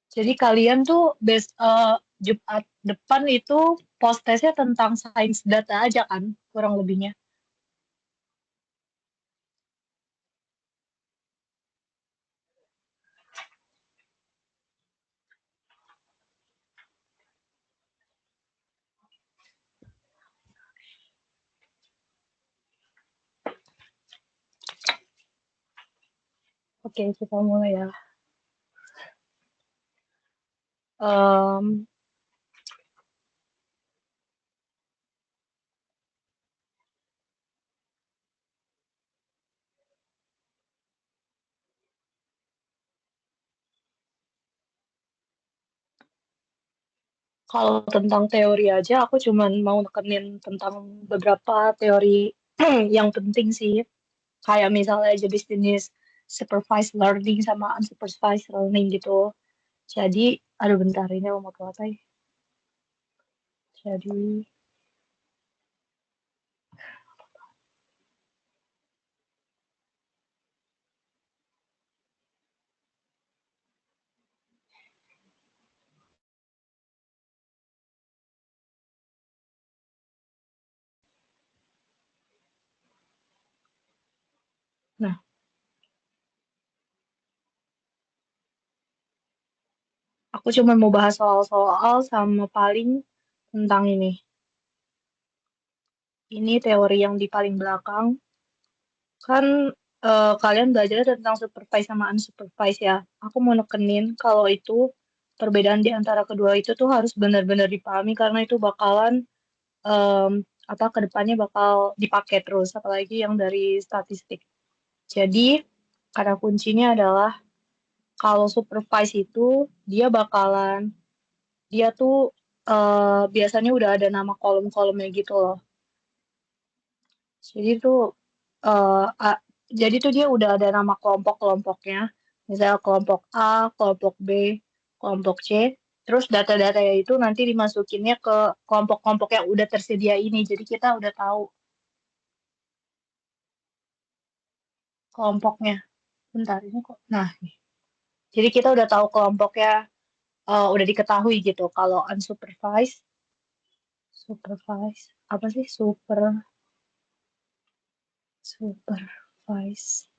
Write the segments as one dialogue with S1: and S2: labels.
S1: Jadi kalian tuh Jumat depan itu post testnya tentang sains data aja kan, kurang lebihnya. Oke, kita mulai ya. Em, Kalau tentang teori aja, aku cuman mau nekenin tentang beberapa teori yang penting sih. Kayak misalnya jenis-jenis supervised learning sama unsupervised learning gitu. Jadi, aduh bentar ini mau ke apa ya? Jadi, nah, aku cuma mau bahas soal-soal sama paling tentang ini. Ini teori yang di paling belakang. Kan kalian belajar tentang supervised sama unsupervised ya. Aku mau nekenin kalau itu perbedaan di antara kedua itu tuh harus benar-benar dipahami karena itu bakalan em, apa kedepannya bakal dipakai terus, apalagi yang dari statistik. Jadi kata kuncinya adalah kalau supervise itu dia bakalan dia tuh biasanya udah ada nama kolom-kolomnya gitu loh. Jadi tuh eh, a- jadi tuh dia udah ada nama kelompok-kelompoknya. Misalnya kelompok A, kelompok B, kelompok C. Terus data-datanya itu nanti dimasukinnya ke kelompok-kelompok yang udah tersedia ini. Jadi kita udah tahu kelompoknya. Bentar ini kok. Nah, jadi kita udah tahu kelompoknya, udah diketahui gitu. Kalau unsupervised, supervised, apa sih supervised, supervised.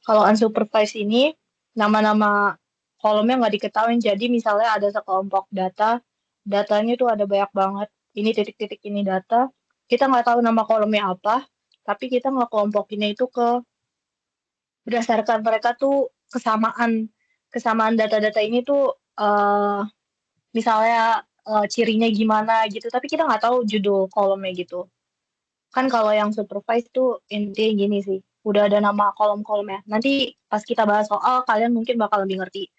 S1: Kalau unsupervised ini nama-nama kolomnya nggak diketahui. Jadi misalnya ada sekelompok data, datanya tuh ada banyak banget. Ini titik-titik ini data. Kita nggak tahu nama kolomnya apa, tapi kita nggak kelompokinnya itu ke berdasarkan mereka tuh kesamaan kesamaan data-data ini tuh misalnya cirinya gimana gitu. Tapi kita nggak tahu judul kolomnya gitu. Kan kalau yang supervise tuh intinya gini sih, udah ada nama kolom-kolomnya. Nanti pas kita bahas soal, kalian mungkin bakal lebih ngerti.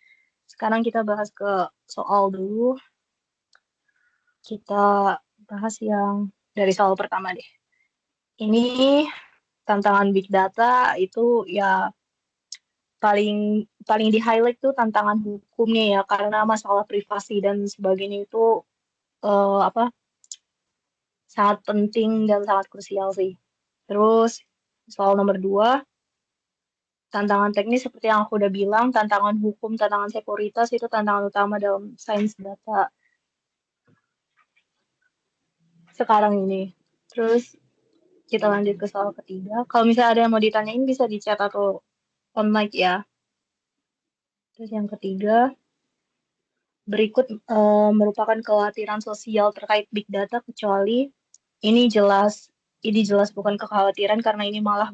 S1: Sekarang kita bahas ke soal dulu. Kita bahas yang dari soal pertama deh. Ini tantangan big data itu ya paling paling di highlight tuh tantangan hukumnya ya karena masalah privasi dan sebagainya itu apa sangat penting dan sangat krusial sih. Terus soal nomor dua, tantangan teknis seperti yang aku udah bilang, tantangan hukum, tantangan sekuritas itu tantangan utama dalam sains data sekarang ini. Terus kita lanjut ke soal ketiga. Kalau misalnya ada yang mau ditanyain bisa di chat atau on mic ya. Terus yang ketiga, berikut merupakan kekhawatiran sosial terkait big data kecuali ini jelas ini jelas bukan kekhawatiran karena ini malah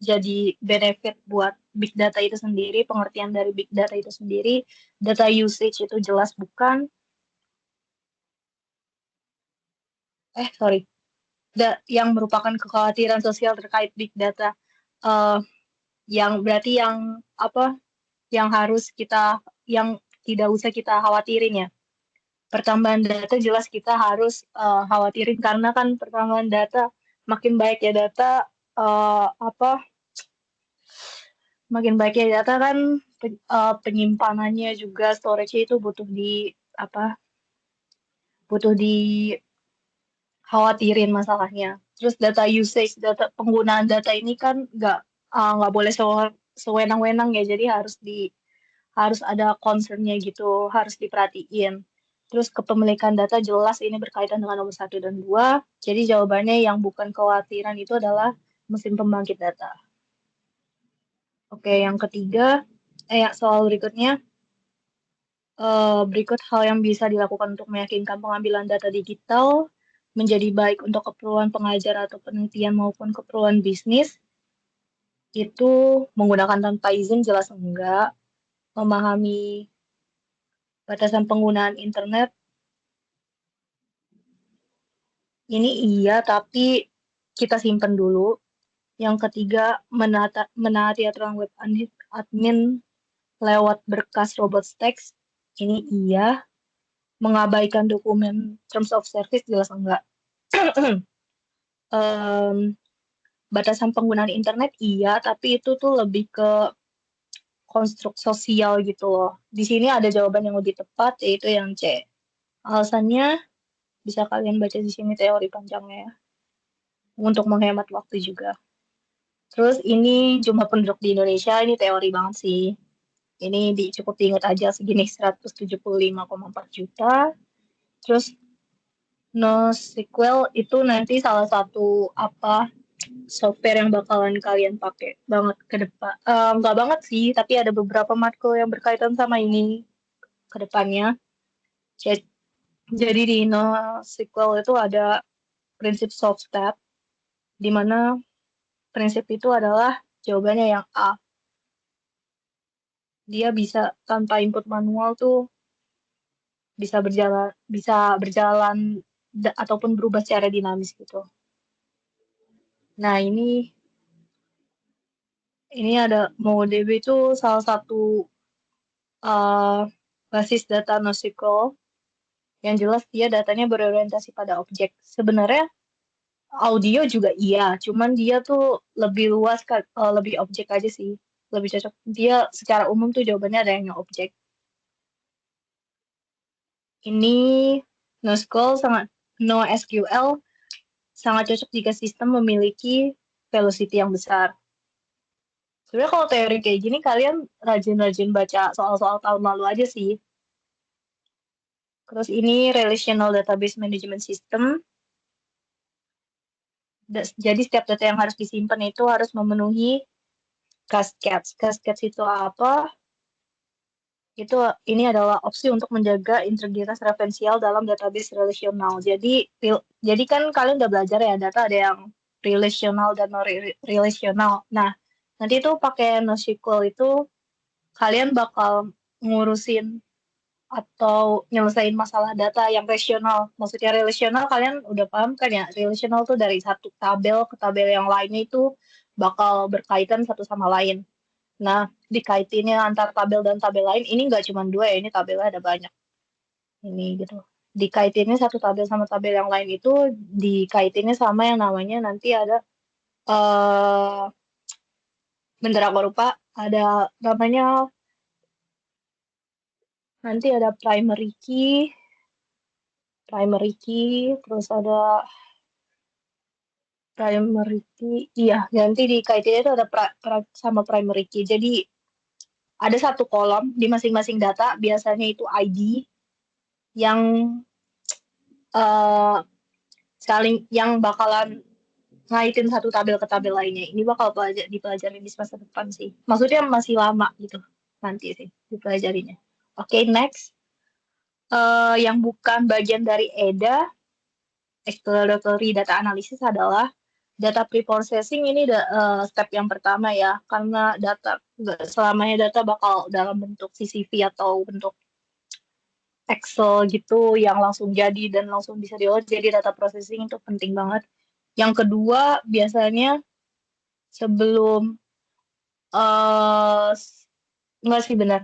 S1: jadi benefit buat big data itu sendiri, pengertian dari big data itu sendiri, data usage itu jelas bukan, sorry, yang merupakan kekhawatiran sosial terkait big data, eh yang berarti yang apa, yang harus kita, yang tidak usah kita khawatirin ya. Pertambahan data jelas kita harus khawatirin karena kan pertambahan data makin baik ya data, apa makin baik ya data kan penyimpanannya juga storage-nya itu butuh di apa butuh dikhawatirin masalahnya. Terus data usage, data penggunaan data ini kan nggak boleh sewenang-wenang ya, jadi harus ada concernnya gitu, harus diperhatiin. Terus kepemilikan data jelas ini berkaitan dengan nomor satu dan dua. Jadi jawabannya yang bukan kekhawatiran itu adalah mesin pembangkit data. Oke, yang ketiga, soal berikutnya, berikut hal yang bisa dilakukan untuk meyakinkan pengambilan data digital menjadi baik untuk keperluan pengajar atau penelitian maupun keperluan bisnis. Itu menggunakan tanpa izin jelas enggak, memahami batasan penggunaan internet, ini iya, tapi kita simpen dulu. Yang ketiga, menaati aturan web admin lewat berkas robots.txt, ini iya. Mengabaikan dokumen terms of service jelas enggak. Em, Batasan penggunaan internet iya, tapi itu tuh lebih ke konstruk sosial gitu loh. Di sini ada jawaban yang lebih tepat, yaitu yang C. Alasannya bisa kalian baca di sini teori panjangnya ya, untuk menghemat waktu juga. Terus ini jumlah penduduk di Indonesia, ini teori banget sih. Ini cukup diingat aja segini 175,4 juta. Terus NoSQL itu nanti salah satu software yang bakalan kalian pakai banget ke depan. Nggak banget sih, tapi ada beberapa matkul yang berkaitan sama ini ke depannya. Jadi di NoSQL itu ada prinsip soft step, di mana prinsip itu adalah jawabannya yang A. Dia bisa tanpa input manual tuh bisa berjalan ataupun berubah secara dinamis gitu. Nah, ini ada MongoDB itu salah satu basis data NoSQL yang jelas dia datanya berorientasi pada objek. Sebenarnya audio juga iya, cuman dia tuh lebih luas kan, lebih objek aja sih, lebih cocok. Dia secara umum tuh jawabannya ada yang objek. Ini NoSQL sangat cocok jika sistem memiliki velocity yang besar. Sebenarnya kalau teori kayak gini kalian rajin-rajin baca soal-soal tahun lalu aja sih. Terus ini Relational Database Management System. Jadi setiap data yang harus disimpan itu harus memenuhi cascades. Cascades itu apa? Ini adalah opsi untuk menjaga integritas referensial dalam database relasional. Jadi kan kalian udah belajar ya, data ada yang relational dan non relational. Nah, nanti itu pakai NoSQL itu kalian bakal ngurusin atau nyelesain masalah data yang rasional. Maksudnya relasional kalian udah paham kan ya? Relasional tuh dari satu tabel ke tabel yang lainnya itu bakal berkaitan satu sama lain. Nah, dikaitinnya antar tabel dan tabel lain, ini nggak cuma dua ya, ini tabelnya ada banyak. Ini gitu. Dikaitinnya satu tabel sama tabel yang lain itu, dikaitinnya sama yang namanya nanti ada, eh bentar aku lupa, ada namanya, nanti ada primary key, terus ada primary key, iya, nanti dikaitinnya itu ada sama primary key. Jadi, ada satu kolom di masing-masing data, biasanya itu ID, yang eh yang bakalan ngaitin satu tabel ke tabel lainnya. Ini bakal dipelajari di semester depan sih. Maksudnya masih lama gitu nanti sih dipelajarinya. Oke, next. Yang bukan bagian dari EDA, Exploratory Data Analysis adalah data pre-processing. Ini step yang pertama ya, karena data nggak selamanya data bakal dalam bentuk CSV atau bentuk Excel gitu yang langsung jadi dan langsung bisa diolah. Jadi data processing itu penting banget. Yang kedua, biasanya sebelum uh, nggak sih benar.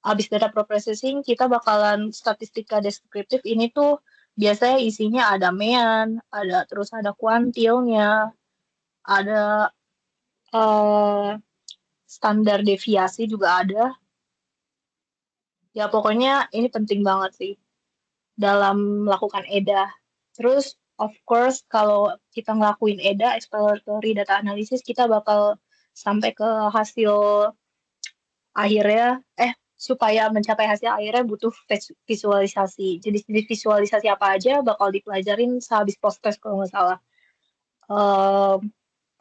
S1: Habis data processing, kita bakalan statistika deskriptif. Ini tuh biasanya isinya ada mean, terus ada kuantilnya, ada uh, standar deviasi juga ada. Ya pokoknya ini penting banget sih dalam melakukan EDA. Terus of course kalau kita ngelakuin EDA, exploratory data analysis, kita bakal sampai ke hasil akhirnya, supaya mencapai hasil akhirnya butuh visualisasi. Jenis-jenis visualisasi apa aja bakal dipelajarin sehabis post-test kalau nggak salah.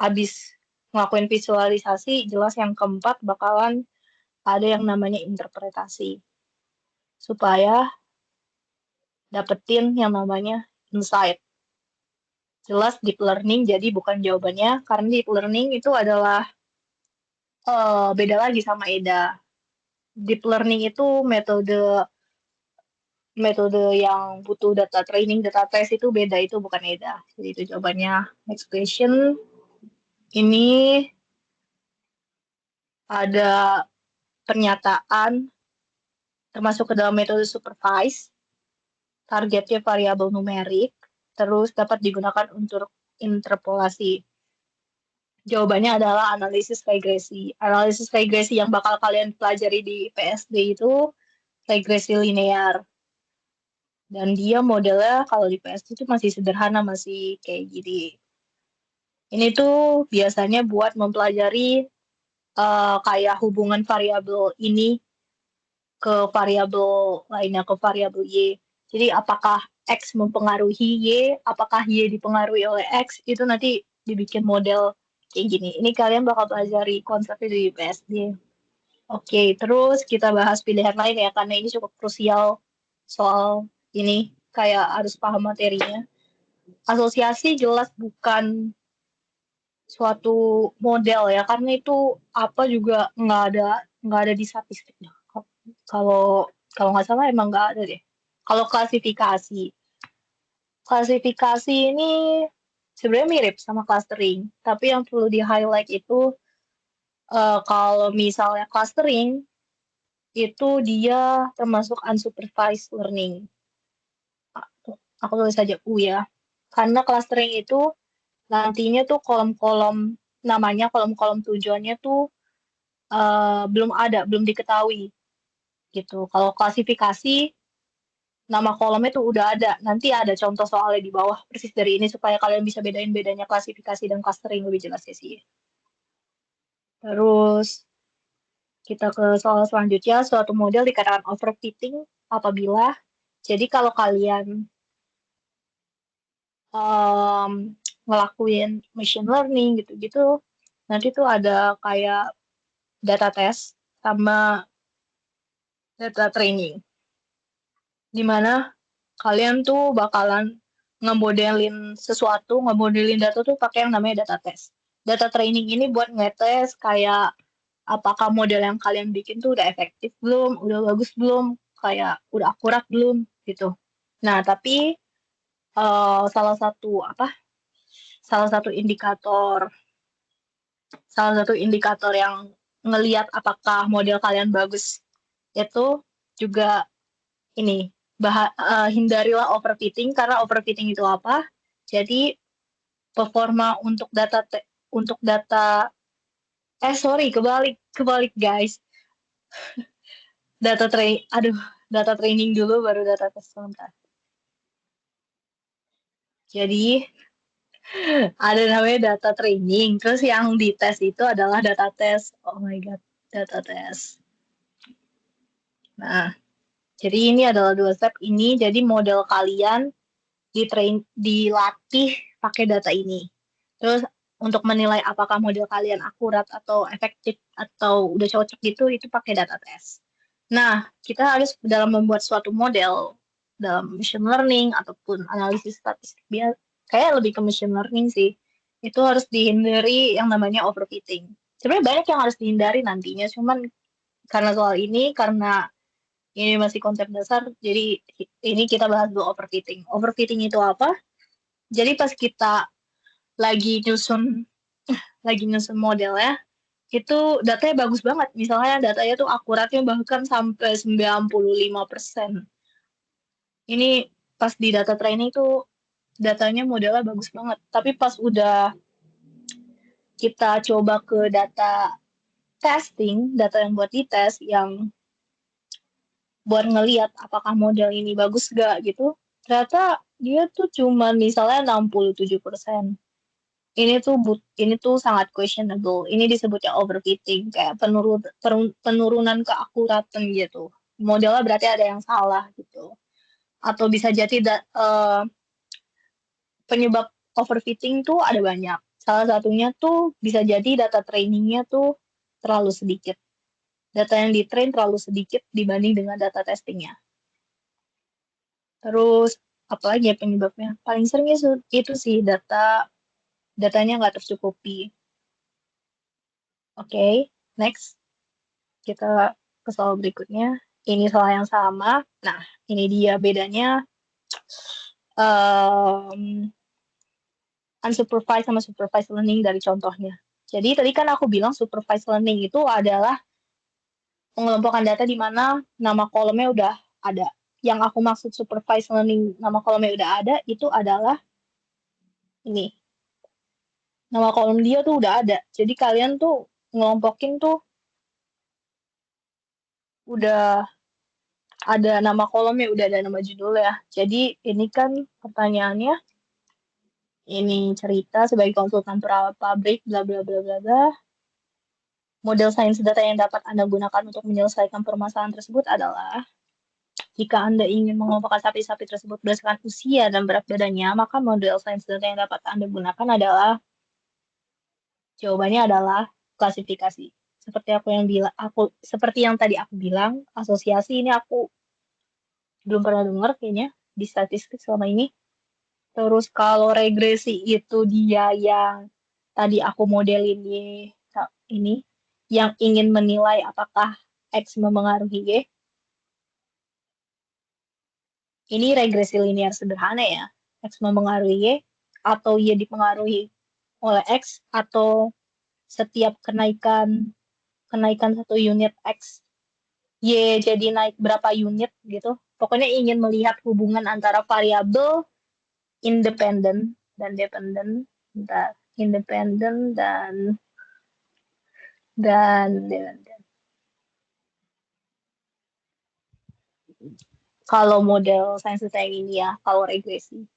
S1: Habis ngelakuin visualisasi, jelas yang keempat bakalan ada yang namanya interpretasi. Supaya dapetin yang namanya insight. Jelas deep learning jadi bukan jawabannya, karena deep learning itu adalah beda lagi sama EDA. Deep learning itu metode yang butuh data training, data test itu beda, itu bukan EDA. Jadi itu jawabannya. Next question. Ini ada pernyataan termasuk ke dalam metode supervised, targetnya variabel numerik, terus dapat digunakan untuk interpolasi. Jawabannya adalah analisis regresi. Analisis regresi yang bakal kalian pelajari di PSD itu regresi linear. Dan dia modelnya kalau di PSD itu masih sederhana, masih kayak gini. Ini tuh biasanya buat mempelajari kayak hubungan variabel ini ke variabel lainnya, ke variabel Y. Jadi apakah X mempengaruhi Y, apakah Y dipengaruhi oleh X, itu nanti dibikin model kayak gini. Ini kalian bakal pelajari konsepnya di PSD. Oke, terus kita bahas pilihan lain ya, karena ini cukup krusial soal ini, kayak harus paham materinya. Asosiasi jelas bukan suatu model ya, karena itu apa juga nggak ada di statistik. Kalau kalau nggak salah emang nggak ada deh. Kalau klasifikasi ini sebenarnya mirip sama clustering, tapi yang perlu di highlight itu kalau misalnya clustering itu dia termasuk unsupervised learning. Aku tulis saja U ya. Karena clustering itu nantinya tuh kolom-kolom namanya, kolom-kolom tujuannya tuh belum diketahui gitu. Kalau klasifikasi nama kolomnya tuh udah ada. Nanti ada contoh soalnya di bawah persis dari ini supaya kalian bisa bedain bedanya klasifikasi dan clustering lebih jelas ya sih. Terus kita ke soal selanjutnya, suatu model dikatakan overfitting apabila jadi kalau kalian ngelakuin machine learning gitu-gitu, nanti tuh ada kayak data test sama data training. Dimana kalian tuh bakalan ngemodelin data tuh pakai yang namanya data test. Data training ini buat ngetes kayak apakah model yang kalian bikin tuh udah efektif belum, udah bagus belum, kayak udah akurat belum gitu. Nah, tapi salah satu indikator yang ngeliat apakah model kalian bagus itu juga ini hindarilah overfitting, karena overfitting itu apa? Jadi performa untuk data sorry, kebalik guys. Data training dulu baru data test sebentar. Jadi ada namanya data training, terus yang dites itu adalah data test. Oh my god, data test. Nah, jadi ini adalah dua step ini. Jadi model kalian dilatih pakai data ini. Terus untuk menilai apakah model kalian akurat atau efektif atau udah cocok gitu, itu pakai data test. Nah, kita harus dalam membuat suatu model dalam machine learning ataupun analisis statistik kayak lebih ke machine learning sih. Itu harus dihindari yang namanya overfitting. Sebenarnya banyak yang harus dihindari nantinya, cuman karena soal ini, karena ini masih konsep dasar, jadi ini kita bahas dulu overfitting. Overfitting itu apa? Jadi pas kita lagi nyusun model ya, itu datanya bagus banget. Misalnya datanya tuh akuratnya bahkan sampai 95%. Ini pas di data training tuh datanya modelnya bagus banget. Tapi pas udah kita coba ke data testing, data yang buat dites, yang buat ngeliat apakah model ini bagus gak gitu, ternyata dia tuh cuma misalnya 67%. Ini tuh sangat questionable. Ini disebutnya overfitting, kayak penurunan keakuratan gitu. Modelnya berarti ada yang salah gitu. Atau bisa jadi penyebab overfitting tuh ada banyak. Salah satunya tuh bisa jadi data trainingnya tuh terlalu sedikit. Data yang ditrain terlalu sedikit dibanding dengan data testingnya. Terus apalagi ya penyebabnya? Paling sering itu sih datanya nggak tercukupi. Oke, next kita ke soal berikutnya. Ini soal yang sama. Nah, ini dia bedanya um, unsupervised sama supervised learning dari contohnya. Jadi tadi kan aku bilang supervised learning itu adalah pengelompokan data di mana nama kolomnya udah ada. Yang aku maksud supervised learning nama kolomnya udah ada itu adalah ini. Nama kolom dia tuh udah ada. Jadi kalian tuh ngelompokin tuh udah ada nama kolomnya, udah ada nama judulnya. Jadi ini kan pertanyaannya, ini cerita sebagai konsultan pabrik, bla bla bla bla bla. Model sains data yang dapat Anda gunakan untuk menyelesaikan permasalahan tersebut adalah jika Anda ingin mengelompokkan sapi-sapi tersebut berdasarkan usia dan berat badannya, maka model sains data yang dapat Anda gunakan adalah jawabannya adalah klasifikasi. Seperti yang tadi aku bilang, asosiasi ini aku belum pernah dengar kayaknya di statistik selama ini. Terus kalau regresi itu dia yang tadi aku modelin ini, yang ingin menilai apakah X memengaruhi Y. Ini regresi linear sederhana ya. X memengaruhi Y, atau Y dipengaruhi oleh X, atau setiap kenaikan kenaikan 1 unit X, Y jadi naik berapa unit gitu. Pokoknya ingin melihat hubungan antara variabel independen dan dependen, independen dan kalau model sains data yang ini ya, kalau regresi.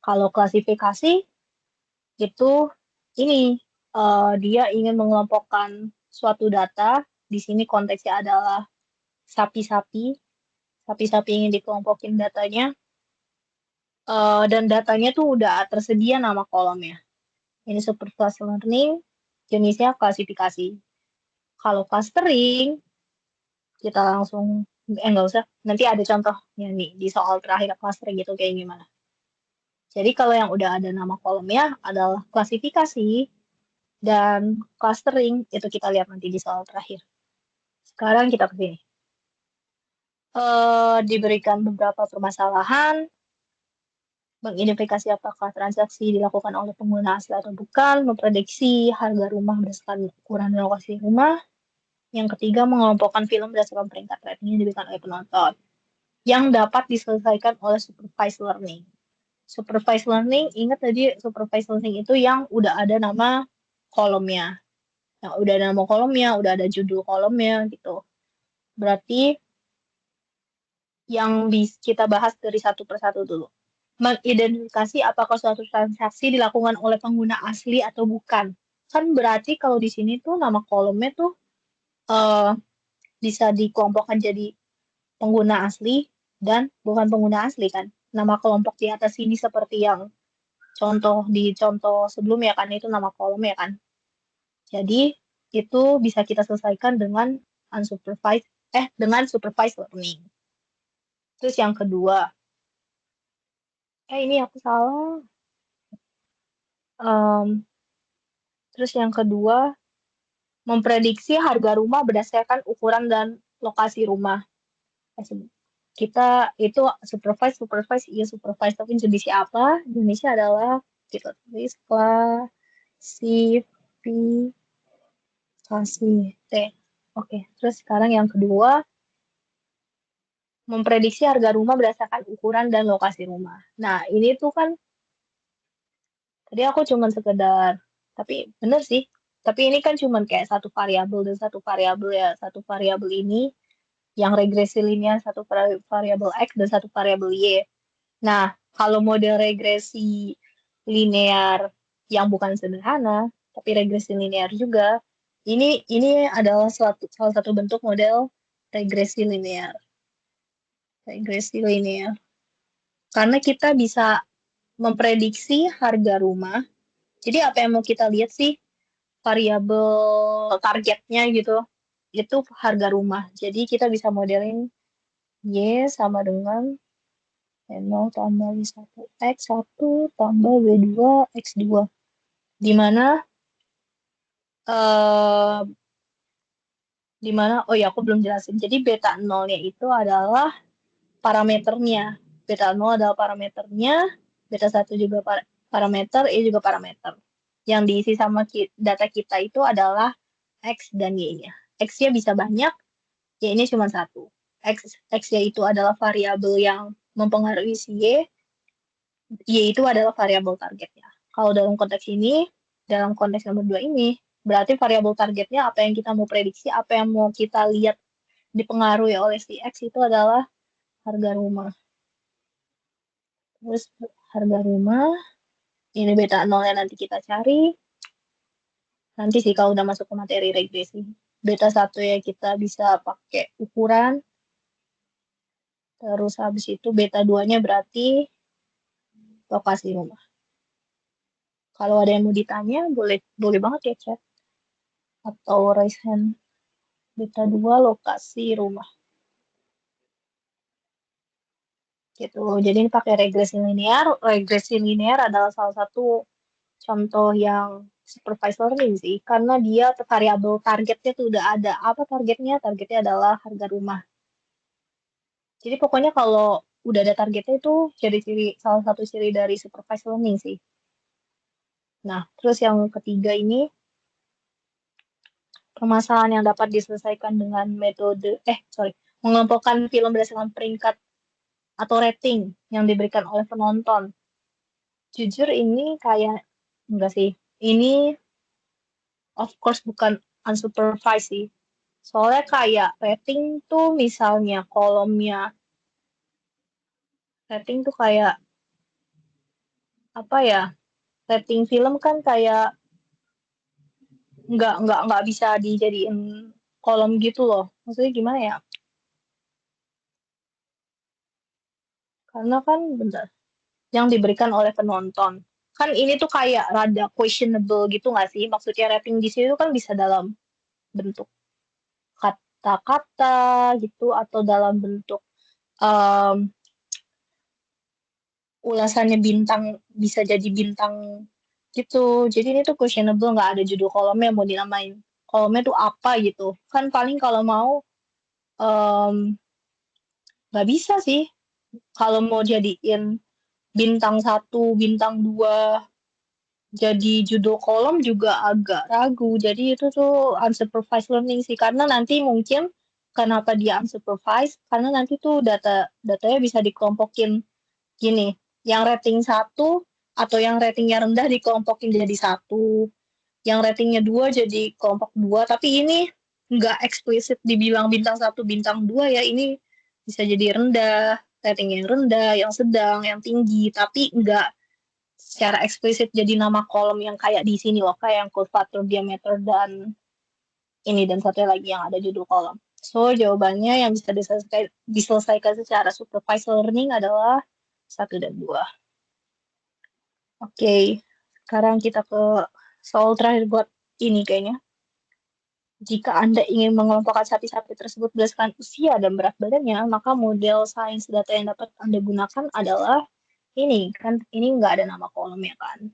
S1: Kalau klasifikasi itu ini dia ingin mengelompokkan suatu data. Di sini konteksnya adalah sapi-sapi. Sapi-sapi ingin dikelompokin datanya. Dan datanya tuh udah tersedia nama kolomnya. Ini supervised learning, jenisnya klasifikasi. Kalau clustering, kita langsung, nggak usah, nanti ada contohnya nih di soal terakhir clustering gitu kayak gimana. Jadi kalau yang udah ada nama kolomnya adalah klasifikasi, dan clustering itu kita lihat nanti di soal terakhir. Sekarang kita ke sini. Diberikan beberapa permasalahan, mengidentifikasi apakah transaksi dilakukan oleh pengguna asli atau bukan, memprediksi harga rumah berdasarkan ukuran dan lokasi rumah. Yang ketiga, mengelompokkan film berdasarkan peringkat rating yang diberikan oleh penonton, yang dapat diselesaikan oleh supervised learning. Supervised learning, ingat tadi supervised learning itu yang udah ada nama kolomnya. Yang udah ada nama kolomnya, udah ada judul kolomnya gitu. Berarti yang kita bahas dari satu persatu dulu. Mengidentifikasi apakah suatu transaksi dilakukan oleh pengguna asli atau bukan. Kan berarti kalau di sini tuh nama kolomnya tuh uh, bisa dikelompokkan jadi pengguna asli dan bukan pengguna asli kan. Nama kelompok di atas ini seperti yang contoh sebelumnya kan, itu nama kolomnya kan. Jadi itu bisa kita selesaikan dengan supervised learning. Terus yang kedua, ini aku salah. Um, Terus yang kedua, memprediksi harga rumah berdasarkan ukuran dan lokasi rumah. Kita itu iya supervise, tapi jenisnya apa? Jenisnya adalah kita tulis klasifikasi T. Oke, terus sekarang yang kedua, memprediksi harga rumah berdasarkan ukuran dan lokasi rumah. Nah, ini tuh kan tadi aku cuman sekedar, tapi bener sih. Tapi ini kan cuman kayak satu variabel dan satu variabel ya. Satu variabel ini yang regresi linear, satu variabel X dan satu variabel Y. Nah, Kalau model regresi linear yang bukan sederhana, tapi regresi linear juga, ini adalah salah satu bentuk model regresi linear. Regresi linear. Karena kita bisa memprediksi harga rumah. Jadi apa yang mau kita lihat sih? Variabel targetnya gitu. Itu harga rumah. Jadi kita bisa modelin Y sama dengan N0 tambah Y1 X1 tambah W2 X2. Di mana eh oh ya aku belum jelasin. Jadi beta nolnya itu adalah parameternya. Beta 0 adalah parameternya, beta 1 juga parameter, E juga parameter. Yang diisi sama data kita itu adalah X dan Y-nya. X-nya bisa banyak, Y-nya cuma satu. X-nya itu adalah variabel yang mempengaruhi si Y, Y itu adalah variabel targetnya. Kalau dalam konteks ini, dalam konteks nomor 2 ini, berarti variabel targetnya apa yang kita mau prediksi, apa yang mau kita lihat dipengaruhi oleh si X itu adalah harga rumah. Terus harga rumah, ini beta nolnya nanti kita cari. Nanti sih kalau udah masuk ke materi regresi. Beta 1 ya kita bisa pakai ukuran. Terus habis itu beta 2-nya berarti lokasi rumah. Kalau ada yang mau ditanya, boleh boleh banget ya chat. Atau raise hand. Beta 2 lokasi rumah. Gitu. Jadi ini pakai regresi linear. Regresi linear adalah salah satu contoh yang supervised learning sih. Karena dia variabel targetnya tuh udah ada. Apa targetnya? Targetnya adalah harga rumah. Jadi pokoknya kalau udah ada targetnya itu ciri-ciri salah satu ciri dari supervised learning sih. Nah, terus yang ketiga ini permasalahan yang dapat diselesaikan dengan metode mengelompokkan film berdasarkan peringkat atau rating yang diberikan oleh penonton. Jujur ini kayak enggak sih. Ini of course bukan unsupervised sih. Soalnya kayak rating tuh misalnya kolomnya rating tuh kayak apa ya? Rating film kan kayak nggak bisa dijadiin kolom gitu loh. Maksudnya gimana ya? Karena kan bentar, yang diberikan oleh penonton. Kan ini tuh kayak rada questionable gitu nggak sih? Maksudnya rating di situ kan bisa dalam bentuk kata-kata gitu atau dalam bentuk um, ulasannya bintang bisa jadi bintang gitu. Jadi ini tuh questionable nggak ada judul kolomnya mau dinamain kolomnya tuh apa gitu. Kan paling kalau mau um, nggak bisa sih kalau mau jadiin bintang satu, bintang dua jadi judul kolom juga agak ragu. Jadi itu tuh unsupervised learning sih karena nanti mungkin kenapa dia unsupervised karena nanti tuh datanya bisa dikelompokin gini, yang rating satu atau yang ratingnya rendah dikelompokin jadi satu, yang ratingnya dua jadi kelompok dua. Tapi ini nggak eksplisit dibilang bintang satu, bintang dua ya. Ini bisa jadi rendah, rating yang rendah, yang sedang, yang tinggi, tapi nggak secara eksplisit jadi nama kolom yang kayak di sini loh, kayak yang curvature, diameter, dan ini dan satu lagi yang ada judul kolom. So, jawabannya yang bisa diselesaikan secara supervised learning adalah satu dan dua. Oke, sekarang kita ke soal terakhir buat ini kayaknya. Jika Anda ingin mengelompokkan sapi-sapi tersebut berdasarkan usia dan berat badannya, maka model sains data yang dapat Anda gunakan adalah ini. Kan ini nggak ada nama kolomnya kan.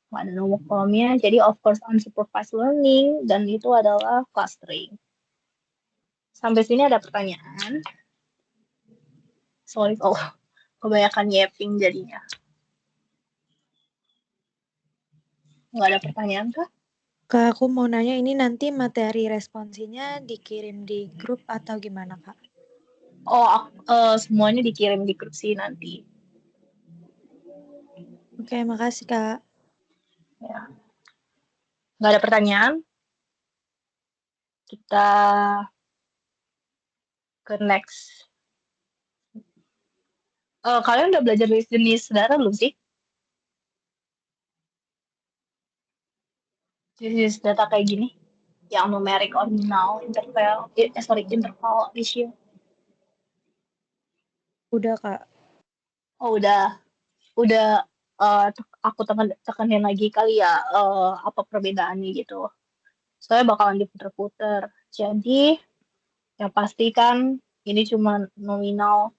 S1: Nggak ada nama kolomnya, jadi of course unsupervised learning, dan itu adalah clustering. Sampai sini ada pertanyaan. Sorry kalau kebanyakan yapping jadinya. Nggak ada pertanyaan kah?
S2: Kak, aku mau nanya ini nanti materi responsinya dikirim di grup atau gimana, Kak?
S1: Semuanya dikirim di grup sih nanti.
S2: Oke, makasih, Kak.
S1: Ya. Nggak ada pertanyaan? Kita ke next. Kalian udah belajar jenis data belum sih? Jenis data kayak gini, yang numerik, ordinal, interval, interval, ratio.
S2: Udah, Kak.
S1: Oh udah. eh, aku tekenin lagi kali ya, apa perbedaannya gitu. Soalnya bakalan diputer-puter. Jadi yang pasti kan ini cuma nominal.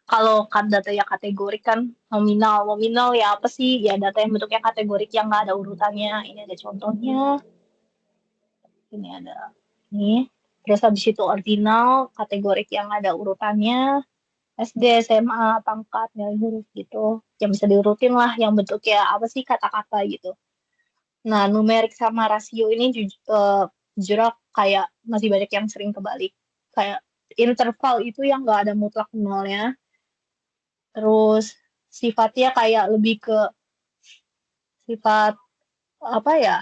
S1: Kalau data ya kategorik kan nominal. Nominal ya apa sih? Ya data yang bentuknya kategorik yang nggak ada urutannya. Ini ada contohnya. Ini ada ini. Terus habis itu ordinal, kategorik yang ada urutannya. SD, SMA, pangkat, nilai huruf gitu. Yang bisa diurutin lah, yang bentuknya apa sih kata-kata gitu. Nah, numerik sama rasio ini jujur kayak masih banyak yang sering kebalik. Kayak interval itu yang nggak ada mutlak nolnya. Terus sifatnya kayak lebih ke sifat apa ya?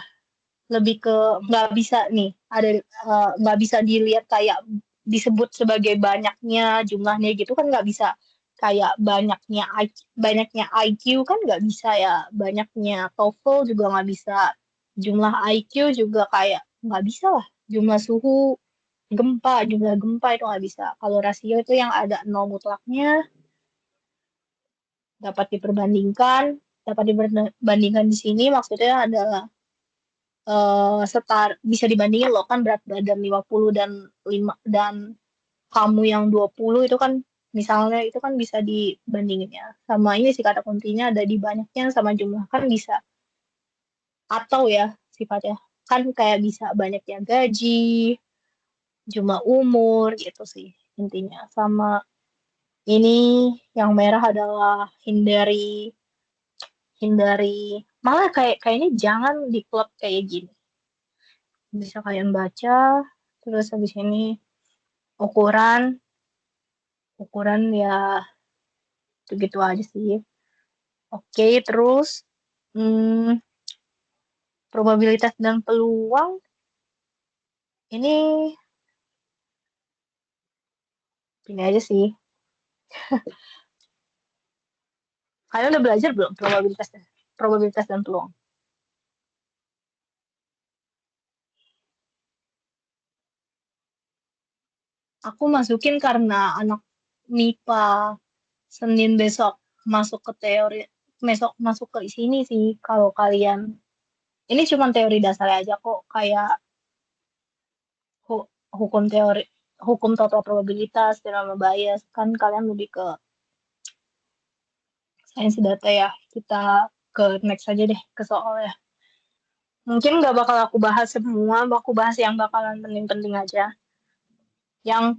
S1: Lebih ke nggak bisa nih ada nggak bisa dilihat kayak disebut sebagai banyaknya jumlahnya gitu kan nggak bisa kayak banyaknya IQ kan nggak bisa ya banyaknya TOEFL juga nggak bisa jumlah IQ juga kayak nggak bisa lah jumlah suhu jumlah gempa itu nggak bisa kalau rasio itu yang ada nol mutlaknya dapat diperbandingkan di sini maksudnya adalah bisa dibandingin loh kan berat badan 50 dan 5 dan kamu yang 20 itu kan misalnya itu kan bisa dibandingin ya. Sama ini sih kata kuncinya ada di banyaknya sama jumlah kan bisa atau ya sifatnya kan kayak bisa banyaknya gaji, jumlah umur gitu sih intinya. Sama ini yang merah adalah hindari hindari malah kayaknya jangan di klub kayak gini. Bisa kalian baca terus habis ini ukuran ukuran ya begitu aja sih oke terus hmm, probabilitas dan peluang ini ini aja sih kalian udah belajar belum probabilitas dan peluang aku masukin karena anak MIPA Senin besok masuk ke teori besok masuk ke sini sih kalau kalian ini cuma teori dasar aja kok kayak hu- hukum teori hukum total probabilitas teorema bias kan kalian lebih ke sains data ya kita ke next aja deh ke soal ya mungkin nggak bakal aku bahas semua aku bahas yang bakalan penting-penting aja yang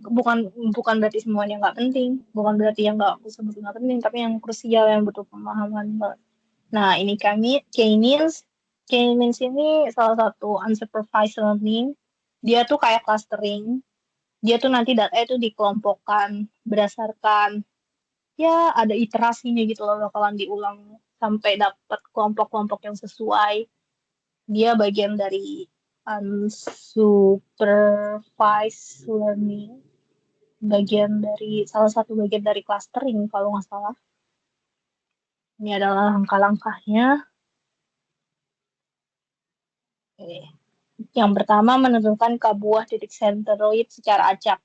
S1: bukan berarti semuanya nggak penting bukan berarti yang nggak aku sebut nggak penting tapi yang krusial yang butuh pemahaman banget nah ini K-means ini salah satu unsupervised learning dia tuh kayak clustering dia tuh nanti data itu dikelompokkan berdasarkan ya ada iterasinya gitu loh bakalan diulang sampai dapat kelompok-kelompok yang sesuai. Dia bagian dari unsupervised learning, salah satu bagian dari clustering kalau nggak salah. Ini adalah langkah-langkahnya. Oke. Yang pertama menentukan buah titik senteroid secara acak.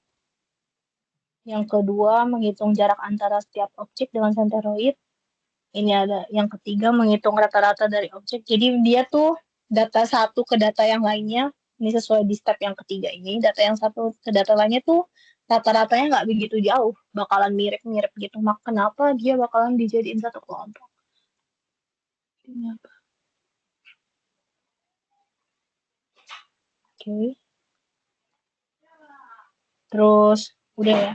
S1: Yang kedua menghitung jarak antara setiap objek dengan senteroid. Ini ada yang ketiga menghitung rata-rata dari objek. Jadi dia tuh data satu ke data yang lainnya. Ini sesuai di step yang ketiga ini. Data yang satu ke data lainnya tuh rata-ratanya nggak begitu jauh. Bakalan mirip-mirip gitu. Mak kenapa dia bakalan dijadiin satu kelompok? Ini apa? Oke. Terus udah ya.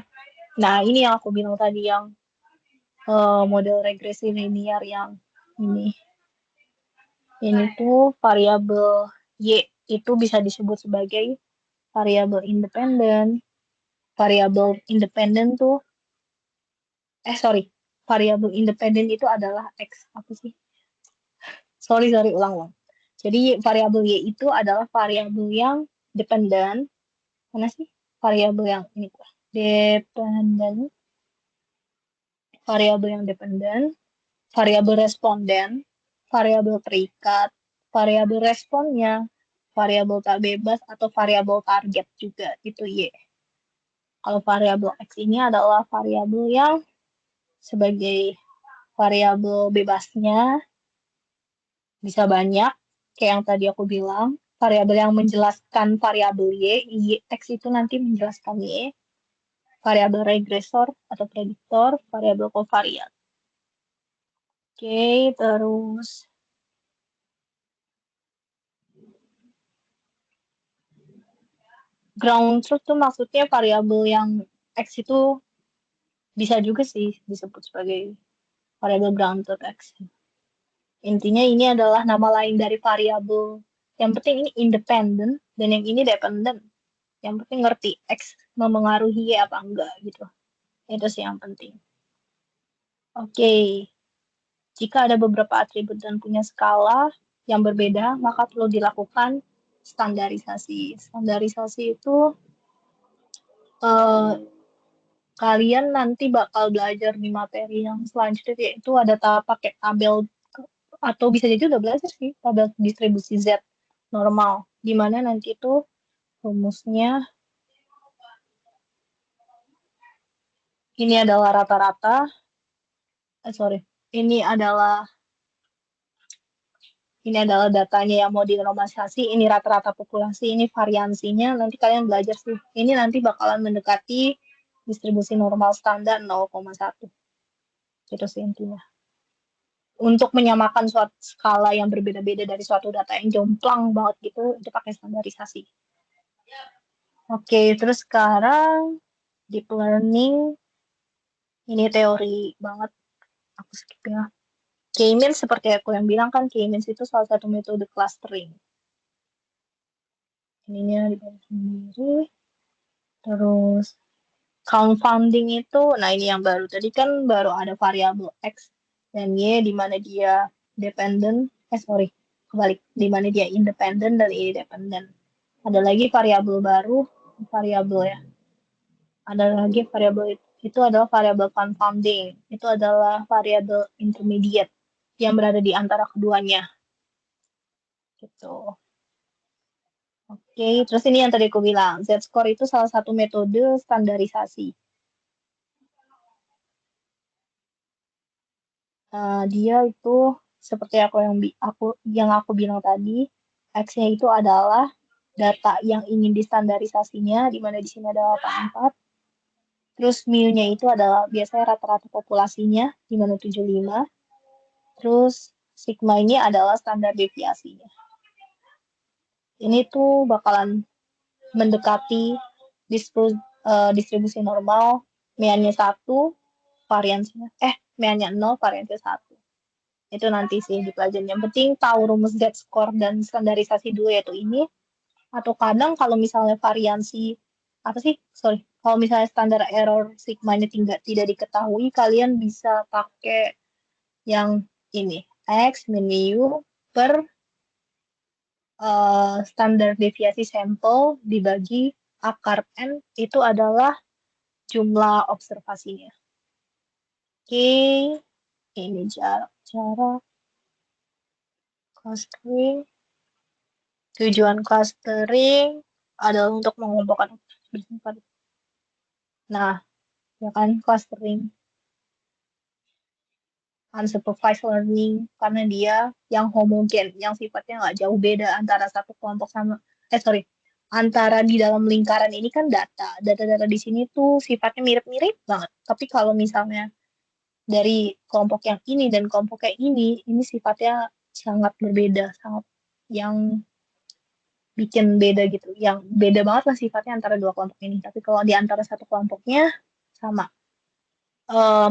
S1: Nah ini yang aku bilang tadi yang model regresi linear yang ini. Ini tuh variabel Y itu bisa disebut sebagai variabel independen. Variabel independen tuh, sorry, variabel independen itu adalah X, apa sih? Sorry, ulang-ulang. Jadi variabel Y itu adalah variabel yang dependen, mana sih? Variabel yang ini, dependen, variabel yang dependen, variabel responden, variabel terikat, variabel responnya, variabel tak bebas, atau variabel target juga, itu Y. Kalau variabel X ini adalah variabel yang sebagai variabel bebasnya bisa banyak, kayak yang tadi aku bilang. Variabel yang menjelaskan variabel Y, X itu nanti menjelaskan Y. Variabel regresor atau prediktor, variabel kovariat. Oke, terus ground truth tuh maksudnya variabel yang X itu bisa juga sih disebut sebagai variabel ground truth X. Intinya ini adalah nama lain dari variabel. Yang penting ini independen dan yang ini dependent. Yang penting ngerti X memengaruhi Y apa enggak gitu. Itu sih yang penting. Oke, jika ada beberapa atribut dan punya skala yang berbeda, maka perlu dilakukan standarisasi. Standarisasi itu eh, kalian nanti bakal belajar di materi yang selanjutnya, yaitu ada pakai tabel, atau bisa jadi udah belajar sih, tabel distribusi Z normal, di mana nanti itu rumusnya ini adalah rata-rata, ini adalah datanya yang mau dinormalisasi, ini rata-rata populasi, ini variansinya, nanti kalian belajar sih. Ini nanti bakalan mendekati distribusi normal standar 0,1. Itu sih intinya. Untuk menyamakan suatu skala yang berbeda-beda dari suatu data yang jomplang banget gitu, itu pakai standarisasi. Oke, terus sekarang deep learning, ini teori banget, aku skip ya. K-means seperti aku yang bilang kan, K-means itu salah satu metode clustering. Ininya dibaris sendiri. Terus confounding itu, nah ini yang baru. Tadi kan baru ada variabel X dan Y di mana dia dependent, kebalik, di mana dia independent dan ini dependent. Ada lagi variabel baru, variabel ya. Ada lagi variabel itu adalah variabel confounding. Itu adalah variabel intermediate yang berada di antara keduanya. Gitu. Oke, terus ini yang tadi aku bilang, Z-score itu salah satu metode standarisasi. Dia itu seperti aku bilang tadi, X-nya itu adalah data yang ingin distandarisasinya, di mana di sini ada 84. Terus mu-nya itu adalah biasanya rata-rata populasinya, di mana 75. Terus sigma ini adalah standar deviasinya. Ini tuh bakalan mendekati distribusi normal, meannya 1, variansinya, meannya 0, variansinya 1. Itu nanti sih di pelajaran. Yang penting tahu rumus Z-score dan standarisasi dua, yaitu ini. Atau kadang kalau misalnya variansi, kalau misalnya standar error sigmanya tidak diketahui, kalian bisa pakai yang ini, X min mu per standar deviasi sampel dibagi akar N, itu adalah jumlah observasinya. Oke, ini cara clustering. Tujuan clustering adalah untuk mengumpulkan bersifat. Nah, ya kan clustering unsupervised learning karena dia yang homogen, yang sifatnya nggak jauh beda antara satu kelompok sama antara di dalam lingkaran ini kan data di sini tuh sifatnya mirip-mirip banget. Tapi kalau misalnya dari kelompok yang ini dan kelompok yang ini sifatnya sangat berbeda, sangat yang bikin beda gitu. Yang beda banget lah sifatnya antara dua kelompok ini. Tapi kalau di antara satu kelompoknya sama.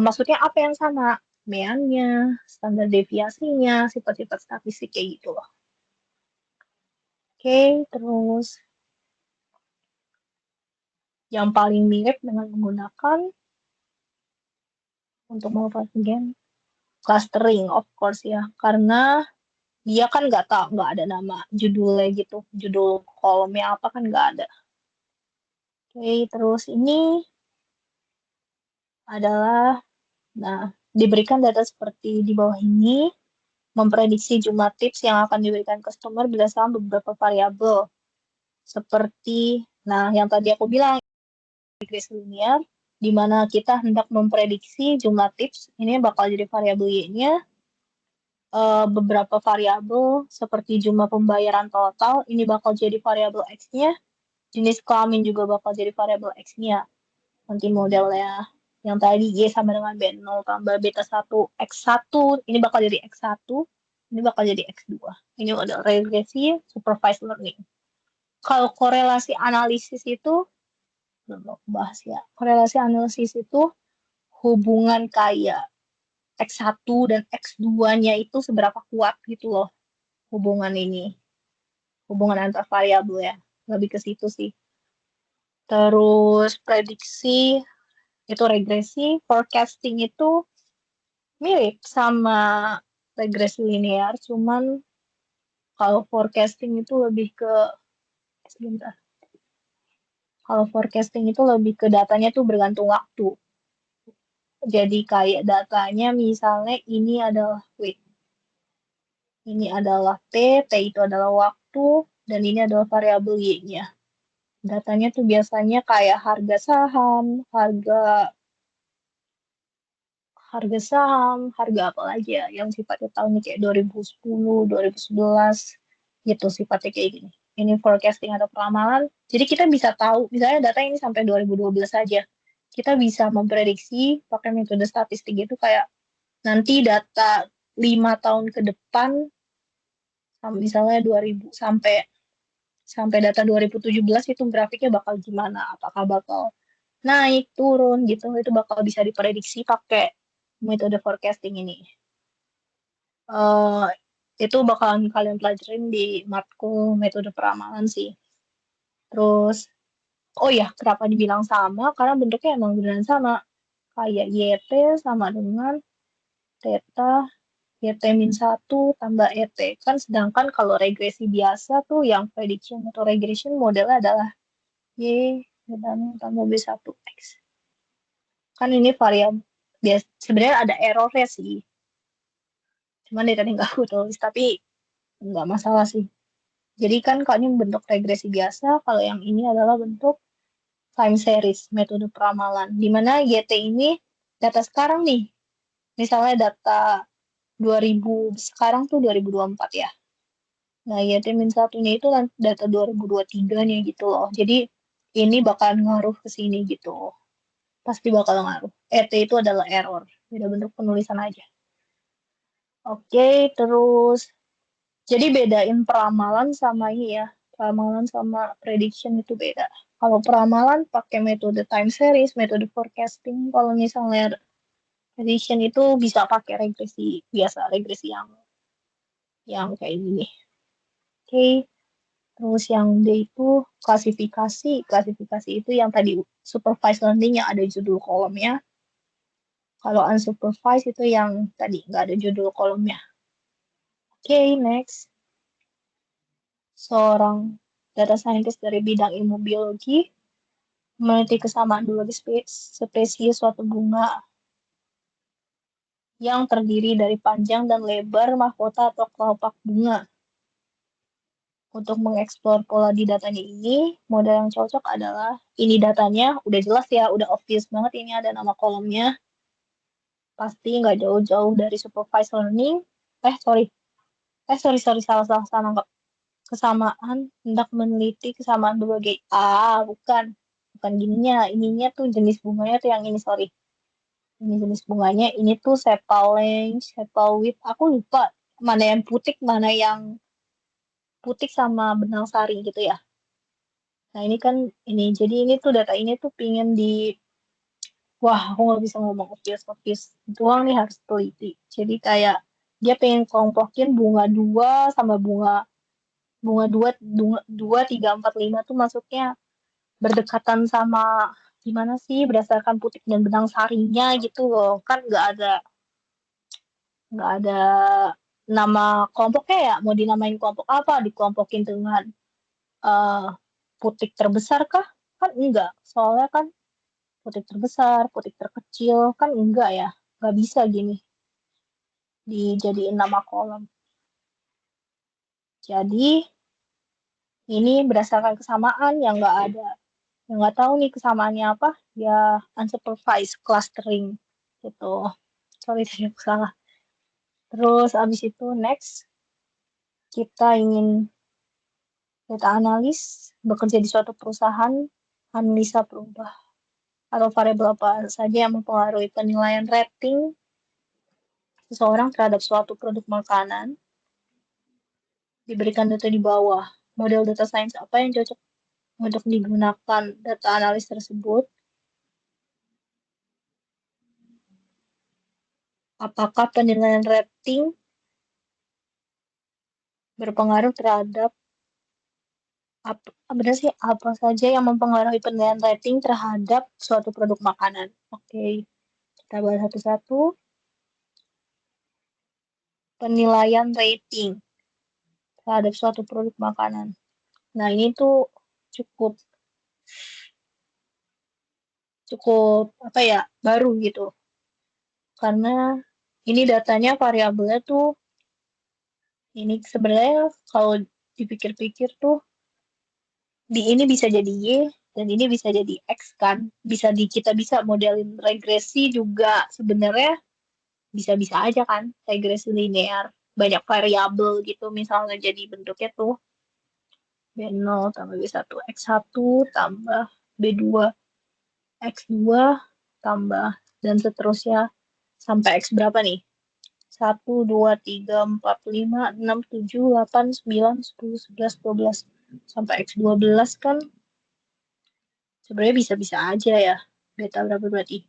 S1: Maksudnya apa yang sama? Meannya, standar deviasinya, sifat-sifat statistik kayak gitu loh. Oke, terus yang paling mirip dengan menggunakan untuk mengkategorikan clustering, of course ya, karena dia kan nggak ada nama judulnya gitu, judul kolomnya apa kan nggak ada. Oke, terus ini adalah, nah Diberikan data seperti di bawah ini, memprediksi jumlah tips yang akan diberikan customer berdasarkan beberapa variabel. Seperti, nah yang tadi aku bilang, regresi linear, di mana kita hendak memprediksi jumlah tips, ini bakal jadi variabel Y-nya, beberapa variabel seperti jumlah pembayaran total, ini bakal jadi variabel X-nya, jenis kelamin juga bakal jadi variabel X-nya. Nanti modelnya yang tadi Y sama dengan B0 tambah beta 1 X1, ini bakal jadi X1, ini bakal jadi X2. Ini model regresi supervised learning. Kalau korelasi analisis itu, belum aku bahas ya. Korelasi analisis itu hubungan kayak X1 dan X2-nya itu seberapa kuat gitu loh hubungan ini. Hubungan antar variabel ya. Lebih ke situ sih. Terus prediksi itu regresi, forecasting itu mirip sama regresi linear, cuman kalau forecasting itu lebih ke sebentar. Kalau forecasting itu lebih ke datanya tuh bergantung waktu. Jadi kayak datanya misalnya ini adalah wait, ini adalah T itu adalah waktu, dan ini adalah variabel Y-nya. Datanya tuh biasanya kayak harga saham, harga saham, harga apa lagi ya, yang sifatnya tahun kayak 2010, 2011, gitu sifatnya kayak gini. Ini forecasting atau peramalan. Jadi kita bisa tahu, misalnya data ini sampai 2012 saja. Kita bisa memprediksi pakai metode statistik itu kayak nanti data 5 tahun ke depan, misalnya 2000 sampai sampai data 2017 itu grafiknya bakal gimana? Apakah bakal naik, turun gitu? Itu bakal bisa diprediksi pakai metode forecasting ini. uh, itu bakalan kalian pelajarin di matkul metode peramalan sih. Terus, oh ya, kenapa dibilang sama? Karena bentuknya emang beneran sama. Kayak YT sama dengan theta, YT min 1 tambah ET. Kan sedangkan kalau regresi biasa tuh yang prediction atau regression modelnya adalah Y tambah B1X. Kan ini variabel, sebenarnya ada errornya sih. Cuman dia tadi nggak aku tulis, tapi nggak masalah sih. Jadi kan kalau ini bentuk regresi biasa, kalau yang ini adalah bentuk time series, metode peramalan. Di mana YT ini data sekarang nih, misalnya data 2000, sekarang tuh 2024 ya. Nah, YT min satunya itu data 2023-nya gitu loh. Jadi ini bakal ngaruh ke sini gitu. Pasti bakal ngaruh. ET itu adalah error. Beda bentuk penulisan aja. Oke, terus jadi bedain peramalan sama ini ya. Peramalan sama prediction itu beda. Kalau peramalan pakai metode time series, metode forecasting. Kalau misalnya prediction itu bisa pakai regresi biasa, regresi yang kayak gini. Oke, terus yang D itu klasifikasi. Klasifikasi itu yang tadi supervised learning yang ada judul kolomnya. Kalau unsupervised itu yang tadi nggak ada judul kolomnya. Oke, next. Seorang data scientist dari bidang ilmu biologi meneliti kesamaan dua spesies suatu bunga yang terdiri dari panjang dan lebar mahkota atau kelopak bunga. Untuk mengeksplor pola di datanya ini, model yang cocok adalah ini datanya, udah jelas ya, udah obvious banget ini ada nama kolomnya. Pasti nggak jauh-jauh dari supervised learning. Sorry, salah nggak. Kesamaan, hendak meneliti kesamaan berbagai, bukan gininya, ininya tuh jenis bunganya tuh yang ini, sorry. Ini jenis bunganya, ini tuh sepal length, sepal width, aku lupa mana yang putik, mana yang putik sama benang sari gitu ya. Nah ini kan, jadi ini tuh data ini tuh pingin wah aku nggak bisa ngomong obvious doang nih, harus teliti. Jadi kayak dia pengen kelompokin bunga 2 sama bunga bunga 2 2 3 4 5 tuh masuknya berdekatan sama gimana sih berdasarkan putik dan benang sarinya gitu loh. Kan nggak ada nama kelompoknya ya, mau dinamain kelompok apa, dikelompokin dengan uh, putik terbesar kah? Kan enggak, soalnya kan putik terbesar, putik terkecil kan enggak ya. nggak bisa gini dijadiin nama kolom. Jadi ini berdasarkan kesamaan yang nggak ada. Yang nggak tahu nih kesamaannya apa, ya unsupervised clustering gitu. Sorry tadi aku salah. Terus abis itu next kita ingin data analis bekerja di suatu perusahaan, analisa berubah atau variabel apa saja yang mempengaruhi penilaian rating seseorang terhadap suatu produk makanan. Diberikan data di bawah. Model data science apa yang cocok untuk digunakan data analis tersebut? Apakah penilaian rating berpengaruh terhadap benar sih apa saja yang mempengaruhi penilaian rating terhadap suatu produk makanan? Oke, kita bahas satu-satu. Penilaian rating terhadap suatu produk makanan. Nah, ini tuh cukup cukup apa ya, baru gitu. Karena ini datanya variabelnya tuh ini sebenarnya kalau dipikir-pikir tuh ini bisa jadi Y dan ini bisa jadi X kan. Kita bisa modelin regresi juga sebenarnya bisa-bisa aja kan, regresi linear. Banyak variabel gitu misalnya jadi bentuknya tuh B0 tambah B1 X1 tambah B2 X2 tambah dan seterusnya sampai X berapa nih? 1, 2, 3, 4, 5, 6, 7, 8, 9, 10, 11, 12 sampai X12 kan sebenarnya bisa-bisa aja ya. Beta berapa berarti?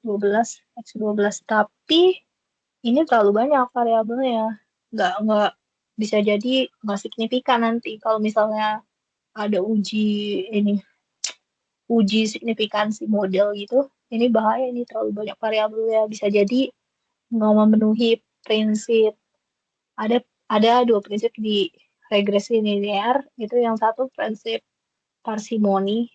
S1: 12, X12. Tapi ini terlalu banyak variabelnya. Nggak bisa jadi nggak signifikan nanti kalau misalnya ada uji signifikansi model gitu. Ini bahaya, ini terlalu banyak variabelnya. Bisa jadi nggak memenuhi prinsip. Ada ada dua prinsip di regresi linear. Itu yang satu prinsip parsimoni,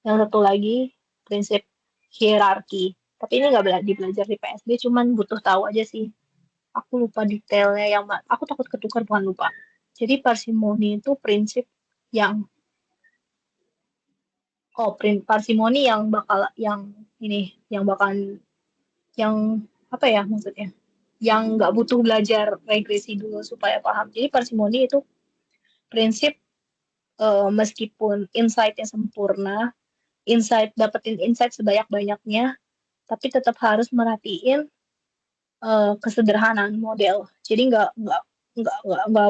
S1: yang satu lagi prinsip hierarki. Tapi ini nggak dipelajari di PSB, cuman butuh tahu aja sih. Aku lupa detailnya aku takut ketukar bukan lupa. Jadi parsimoni itu prinsip yang parsimoni yang bakal yang apa ya maksudnya? Yang nggak butuh belajar regresi dulu supaya paham. Jadi parsimoni itu prinsip meskipun insight-nya sempurna, dapetin insight sebanyak-banyaknya, tapi tetap harus merhatiin kesederhanaan model. Jadi nggak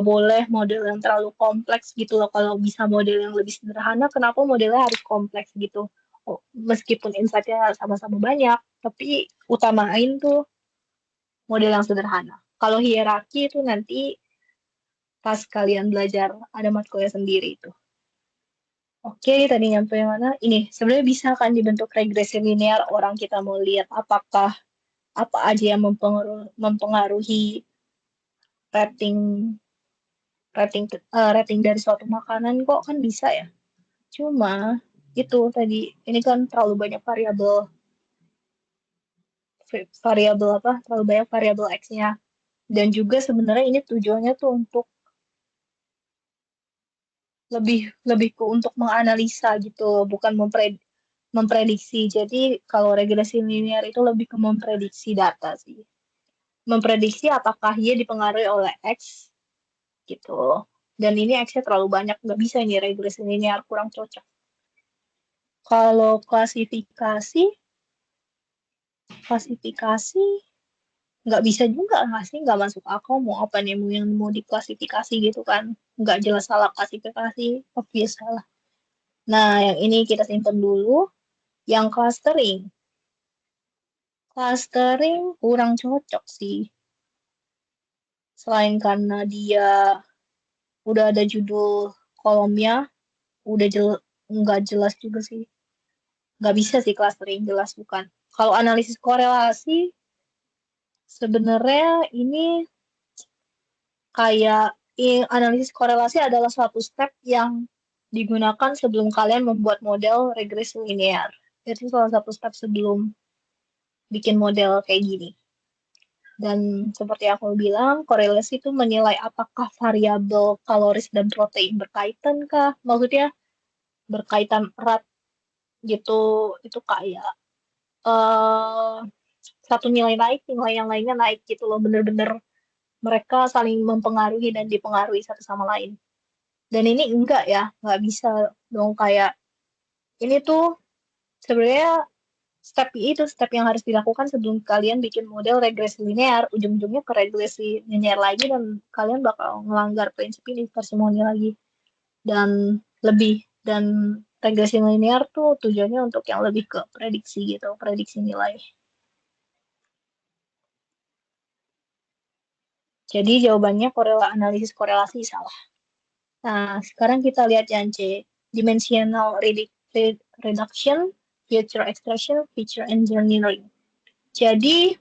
S1: boleh model yang terlalu kompleks gitu loh. Kalau bisa model yang lebih sederhana, kenapa modelnya harus kompleks gitu? Oh, meskipun insight-nya sama-sama banyak, tapi utamain tuh model yang sederhana. Kalau hierarki itu nanti pas kalian belajar ada matkulnya sendiri itu. Oke, tadi nyampe mana? Ini sebenarnya bisa kan dibentuk regresi linear, orang kita mau lihat apakah apa aja yang mempengaruhi rating rating dari suatu makanan kok kan bisa ya. Cuma itu tadi ini kan terlalu banyak terlalu banyak variabel X-nya. Dan juga sebenarnya ini tujuannya tuh untuk lebih lebih ke untuk menganalisa gitu, bukan memprediksi. Jadi kalau regresi linear itu lebih ke memprediksi data sih. Memprediksi apakah dia dipengaruhi oleh X gitu. Dan ini X-nya terlalu banyak, nggak bisa ini regresi linear, kurang cocok. Kalau klasifikasi nggak bisa juga nggak sih, nggak masuk akal mau apa nih yang mau diklasifikasi gitu kan, nggak jelas salah klasifikasi, obvious salah. Nah yang ini kita simpen dulu, yang clustering kurang cocok sih, selain karena dia udah ada judul kolomnya, udah nggak jelas juga sih, nggak bisa sih clustering jelas bukan. Kalau analisis korelasi sebenarnya ini kayak analisis korelasi adalah suatu step yang digunakan sebelum kalian membuat model regresi linear. Itu salah satu step sebelum bikin model kayak gini. Dan seperti aku bilang, korelasi itu menilai apakah variabel kaloris dan protein berkaitan kah? Maksudnya berkaitan erat gitu, itu kayak eh satu nilai naik, nilai yang lainnya naik gitu loh. Bener-bener mereka saling mempengaruhi dan dipengaruhi satu sama lain. Dan ini enggak ya, nggak bisa dong kayak ini tuh sebenarnya step yang harus dilakukan sebelum kalian bikin model regresi linear. Ujung-ujungnya ke regresi linear lagi dan kalian bakal melanggar prinsip ini parsimoni lagi. Dan lebih, dan regresi linear tuh tujuannya untuk yang lebih ke prediksi gitu, prediksi nilai. Jadi jawabannya analisis korelasi salah. Nah, sekarang kita lihat yang C. Dimensional reduction, feature extraction, feature engineering. Jadi,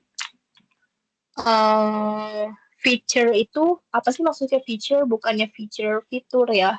S1: feature itu, apa sih maksudnya feature? Bukannya feature fitur ya.